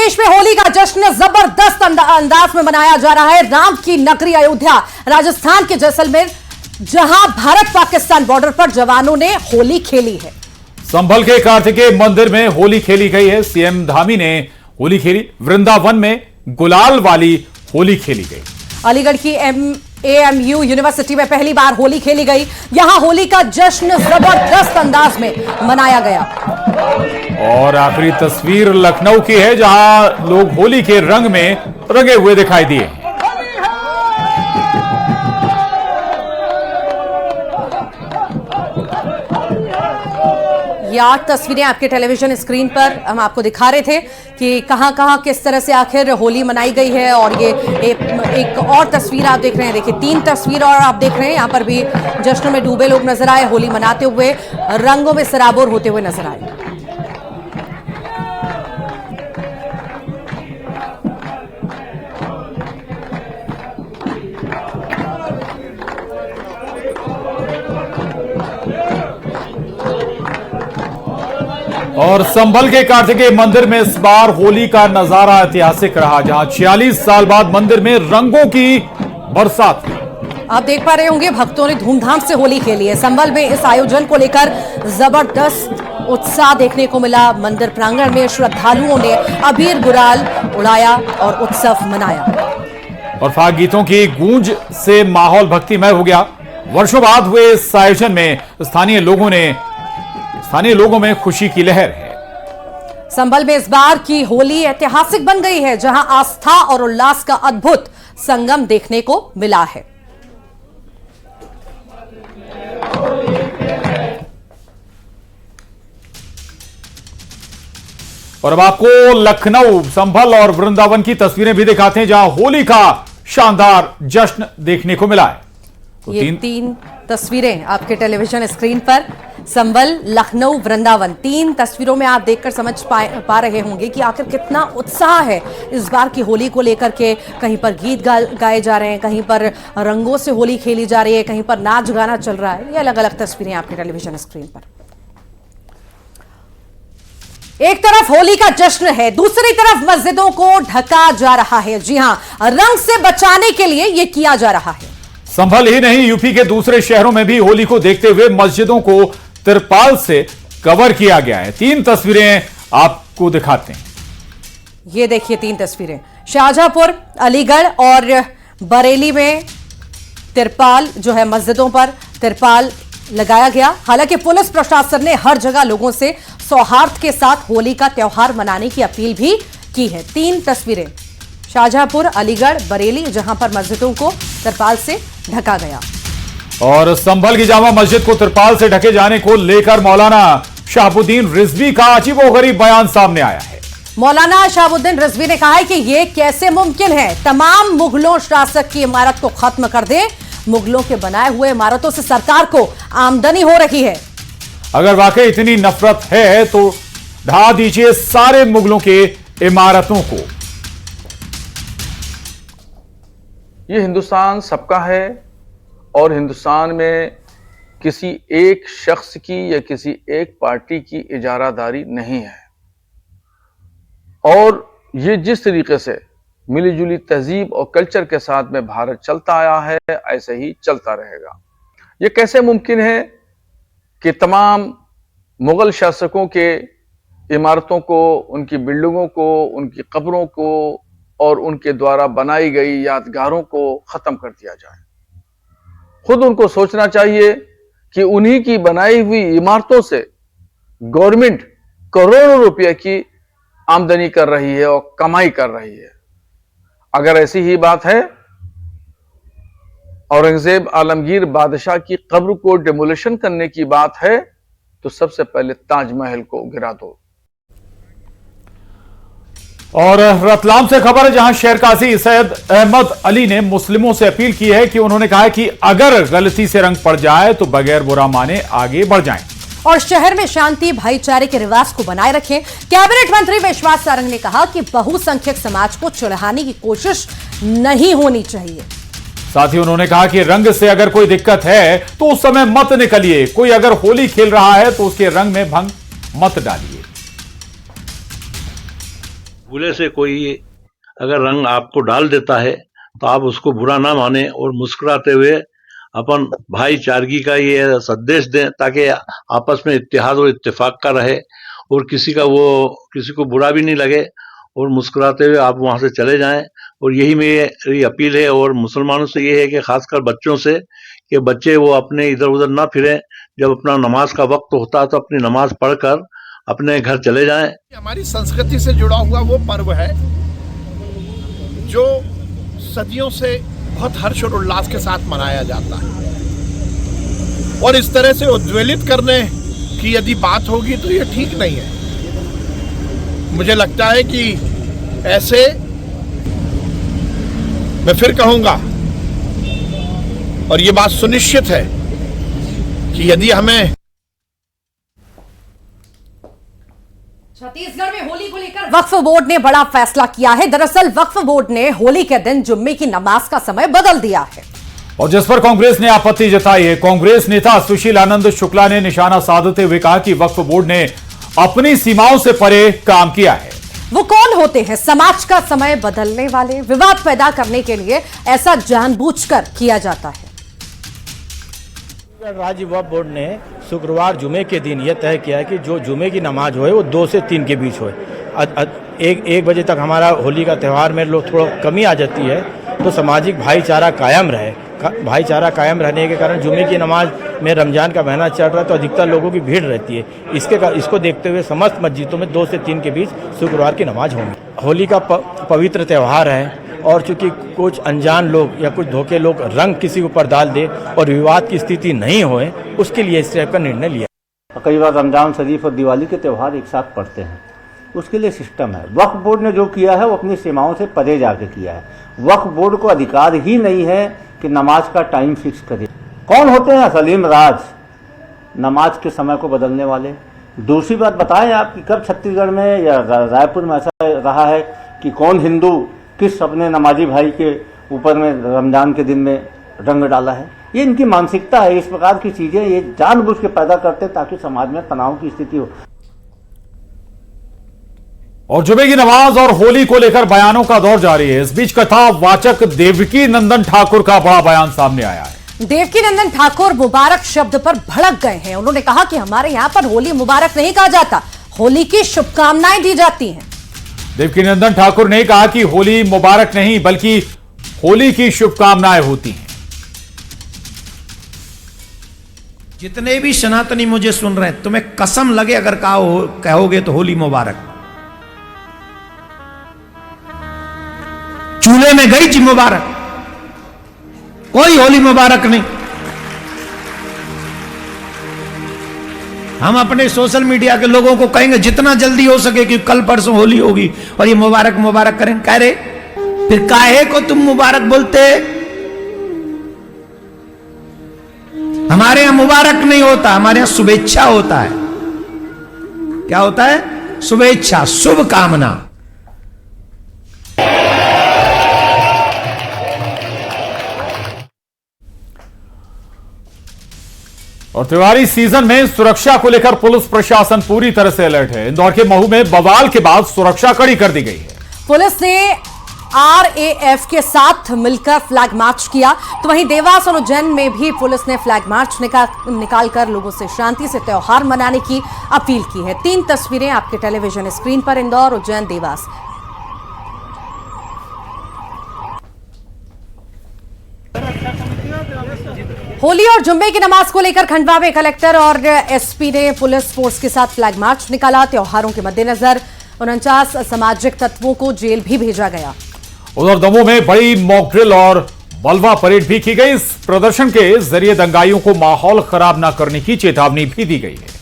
देश में होली का जश्न जबरदस्त अंदाज में मनाया जा रहा है। राम की नगरी अयोध्या, राजस्थान के जैसलमेर, जहां भारत पाकिस्तान बॉर्डर पर जवानों ने होली खेली है। संभल के कार्तिकेय मंदिर में होली खेली गई है। सीएम धामी ने होली खेली। वृंदावन में गुलाल वाली होली खेली गई। अलीगढ़ की AMU यूनिवर्सिटी में पहली बार होली खेली गई। यहां होली का जश्न जबरदस्त अंदाज में मनाया गया। और आखिरी तस्वीर लखनऊ की है, जहां लोग होली के रंग में रंगे हुए दिखाई दिए। ये 8 तस्वीरें आपके टेलीविजन स्क्रीन पर हम आपको दिखा रहे थे कि कहां कहां किस तरह से आखिर होली मनाई गई है। और ये एक और तस्वीर आप देख रहे हैं। देखिए 3 तस्वीर और आप देख रहे हैं। यहां पर भी जश्न में डूबे लोग नजर आए, होली मनाते हुए, रंगों में सराबोर होते हुए नजर आए। और संभल के कार्तिकेय मंदिर में इस बार होली का नजारा ऐतिहासिक रहा, जहां 46 साल बाद मंदिर में रंगों की बरसात हुई। आप देख पा रहे होंगे भक्तों ने धूमधाम से होली खेली है। संभल में इस आयोजन को लेकर जबरदस्त उत्साह देखने को मिला। मंदिर प्रांगण में श्रद्धालुओं ने अबीर गुलाल उड़ाया और उत्सव मनाया। और फाग गीतों की गूंज से माहौल भक्तिमय हो गया। वर्षों बाद हुए इस आयोजन में स्थानीय लोगों में खुशी की लहर है। संभल में इस बार की होली ऐतिहासिक बन गई है, जहां आस्था और उल्लास का अद्भुत संगम देखने को मिला है। और अब आपको लखनऊ, संभल और वृंदावन की तस्वीरें भी दिखाते हैं, जहां होली का शानदार जश्न देखने को मिला है। तो ये 3 तस्वीरें आपके टेलीविजन स्क्रीन पर, संभल, लखनऊ, वृंदावन, 3 तस्वीरों में आप देखकर समझ पा रहे होंगे कि आखिर कितना उत्साह है इस बार की होली को लेकर के। कहीं पर गीत गाए जा रहे हैं, कहीं पर रंगों से होली खेली जा रही है, कहीं पर नाच गाना चल रहा है। ये अलग अलग तस्वीरें आपके टेलीविजन स्क्रीन पर। एक तरफ होली का जश्न है, दूसरी तरफ मस्जिदों को ढका जा रहा है। जी हां, रंग से बचाने के लिए यह किया जा रहा है। संभल ही नहीं, यूपी के दूसरे शहरों में भी होली को देखते हुए मस्जिदों को तिरपाल से कवर किया गया है। 3 तस्वीरें आपको दिखाते हैं। ये देखिए 3 तस्वीरें, शाहजहांपुर, अलीगढ़ और बरेली में तिरपाल जो है, मस्जिदों पर तिरपाल लगाया गया। हालांकि पुलिस प्रशासन ने हर जगह लोगों से सौहार्द के साथ होली का त्यौहार मनाने की अपील भी की है। 3 तस्वीरें, शाहजहांपुर, अलीगढ़, बरेली, जहां पर मस्जिदों को तिरपाल से ढका गया। और संभल की जामा मस्जिद को तिरपाल से ढके जाने को लेकर मौलाना शहाबुद्दीन रिजवी का अजीबोगरीब बयान सामने आया है। मौलाना शहाबुद्दीन रिजवी ने कहा है कि यह कैसे मुमकिन है, तमाम मुगलों शासक की इमारत को खत्म कर दे। मुगलों के बनाए हुए इमारतों से सरकार को आमदनी हो रही है। अगर वाकई इतनी नफरत है तो ढा दीजिए सारे मुगलों के इमारतों को। ये हिंदुस्तान सबका है और हिंदुस्तान में किसी एक शख्स की या किसी एक पार्टी की इजारादारी नहीं है। और ये जिस तरीके से मिलीजुली तहजीब और कल्चर के साथ में भारत चलता आया है, ऐसे ही चलता रहेगा। ये कैसे मुमकिन है कि तमाम मुगल शासकों के इमारतों को, उनकी बिल्डिंगों को, उनकी कब्रों को और उनके द्वारा बनाई गई यादगारों को खत्म कर दिया जाए। खुद उनको सोचना चाहिए कि उन्हीं की बनाई हुई इमारतों से गवर्नमेंट करोड़ों रुपए की आमदनी कर रही है और कमाई कर रही है। अगर ऐसी ही बात है, औरंगजेब आलमगीर बादशाह की कब्र को डिमोलिशन करने की बात है, तो सबसे पहले ताजमहल को गिरा दो। और रतलाम से खबर है, जहां शहर काजी सैयद अहमद अली ने मुस्लिमों से अपील की है कि उन्होंने कहा है कि अगर गलती से रंग पड़ जाए तो बगैर बुरा माने आगे बढ़ जाएं और शहर में शांति भाईचारे के रिवाज को बनाए रखें। कैबिनेट मंत्री विश्वास सारंग ने कहा कि बहुसंख्यक समाज को चिढ़ाने की कोशिश नहीं होनी चाहिए। साथ ही उन्होंने कहा कि रंग से अगर कोई दिक्कत है तो उस समय मत निकलिए। कोई अगर होली खेल रहा है तो उसके रंग में भंग मत डालिए। भूले से कोई अगर रंग आपको डाल देता है तो आप उसको बुरा ना माने और मुस्कुराते हुए अपन भाईचारगी का ये संदेश दें ताकि आपस में इत्तेहाद और इत्तेफाक का रहे और किसी को बुरा भी नहीं लगे और मुस्कुराते हुए आप वहां से चले जाएं। और यही मेरी अपील है और मुसलमानों से ये है कि खासकर बच्चों से कि बच्चे वो अपने इधर उधर ना फिरें, जब अपना नमाज का वक्त होता है तो अपनी नमाज पढ़कर अपने घर चले जाएं। हमारी संस्कृति से जुड़ा हुआ वो पर्व है जो सदियों से बहुत हर्ष और उल्लास के साथ मनाया जाता है, और इस तरह से उद्वेलित करने की यदि बात होगी तो ये ठीक नहीं है। मुझे लगता है कि ऐसे, मैं फिर कहूंगा और ये बात सुनिश्चित है कि यदि हमें छत्तीसगढ़ में होली को लेकर वक्फ बोर्ड ने बड़ा फैसला किया है। दरअसल वक्फ बोर्ड ने होली के दिन जुम्मे की नमाज का समय बदल दिया है, और जिस पर कांग्रेस ने आपत्ति जताई है। कांग्रेस नेता सुशील आनंद शुक्ला ने निशाना साधते हुए कहा कि वक्फ बोर्ड ने अपनी सीमाओं से परे काम किया है। वो कौन होते हैं समाज का समय बदलने वाले? विवाद पैदा करने के लिए ऐसा जानबूझकर किया जाता है। राज्य वक्फ बोर्ड ने शुक्रवार जुमे के दिन यह तय किया है कि जो जुमे की नमाज होए वो 2 से 3 के बीच होए। एक बजे तक हमारा होली का त्यौहार में लोग थोड़ा कमी आ जाती है, तो सामाजिक भाईचारा कायम रहे। भाईचारा कायम रहने के कारण जुमे की नमाज में रमजान का महीना चल रहा है तो अधिकतर लोगों की भीड़ रहती है। इसको देखते हुए समस्त मस्जिदों में 2 से 3 के बीच शुक्रवार की नमाज होगी। होली का पवित्र त्यौहार है, और चूंकि कुछ अनजान लोग या कुछ धोखे लोग रंग किसी के ऊपर डाल दे और विवाद की स्थिति नहीं होए, उसके लिए इस टाइप का निर्णय लिया। कई बार रमजान शरीफ और दिवाली के त्यौहार एक साथ पड़ते हैं, उसके लिए सिस्टम है। वक्फ बोर्ड ने जो किया है वो अपनी सीमाओं से परे जाके किया है। वक्फ बोर्ड को अधिकार ही नहीं है कि नमाज का टाइम फिक्स करे। कौन होते हैं सलीम राज नमाज के समय को बदलने वाले? दूसरी बात बताएं आप कि कब छत्तीसगढ़ में या रायपुर में ऐसा रहा है कि कौन हिंदू किस अपने नमाजी भाई के ऊपर में रमजान के दिन में रंग डाला है? ये इनकी मानसिकता है। इस प्रकार की चीजें ये जानबूझ के पैदा करते ताकि समाज में तनाव की स्थिति हो। और जुमे की नमाज और होली को लेकर बयानों का दौर जारी है। इस बीच कथावाचक देवकी नंदन ठाकुर का बड़ा बयान सामने आया है। देवकी नंदन ठाकुर मुबारक शब्द पर भड़क गए हैं। उन्होंने कहा कि हमारे यहां पर होली मुबारक नहीं कहा जाता, होली की शुभकामनाएं दी जाती हैं। देवकी नंदन ठाकुर ने कहा कि होली मुबारक नहीं बल्कि होली की शुभकामनाएं होती हैं। जितने भी सनातनी मुझे सुन रहे हैं, तुम्हें कसम लगे अगर कहोगे तो होली मुबारक। चूल्हे में गई जी मुबारक, कोई होली मुबारक नहीं। हम अपने सोशल मीडिया के लोगों को कहेंगे जितना जल्दी हो सके कि कल परसों होली होगी और ये मुबारक मुबारक करें। कह रहे फिर काहे को तुम मुबारक बोलते? हमारे यहां मुबारक नहीं होता, हमारे यहां शुभेच्छा होता है। क्या होता है? शुभेच्छा, शुभ कामना। और त्योहारी सीजन में सुरक्षा को लेकर पुलिस प्रशासन पूरी तरह से अलर्ट है। इंदौर के महू में बवाल के बाद सुरक्षा कड़ी कर दी गई है। पुलिस ने आरएएफ के साथ मिलकर फ्लैग मार्च किया, तो वहीं देवास और उज्जैन में भी पुलिस ने फ्लैग मार्च निकालकर लोगों से शांति से त्योहार मनाने की अपील की है। 3 तस्वीरें आपके टेलीविजन स्क्रीन पर, इंदौर, उज्जैन, देवास। होली और जुम्मे की नमाज को लेकर खंडवा में कलेक्टर और एसपी ने पुलिस फोर्स के साथ फ्लैग मार्च निकाला। त्योहारों के मद्देनजर 49 सामाजिक तत्वों को जेल भी भेजा गया। उधर दमोह में बड़ी मॉक ड्रिल और बलवा परेड भी की गई। इस प्रदर्शन के जरिए दंगाइयों को माहौल खराब न करने की चेतावनी भी दी गई है।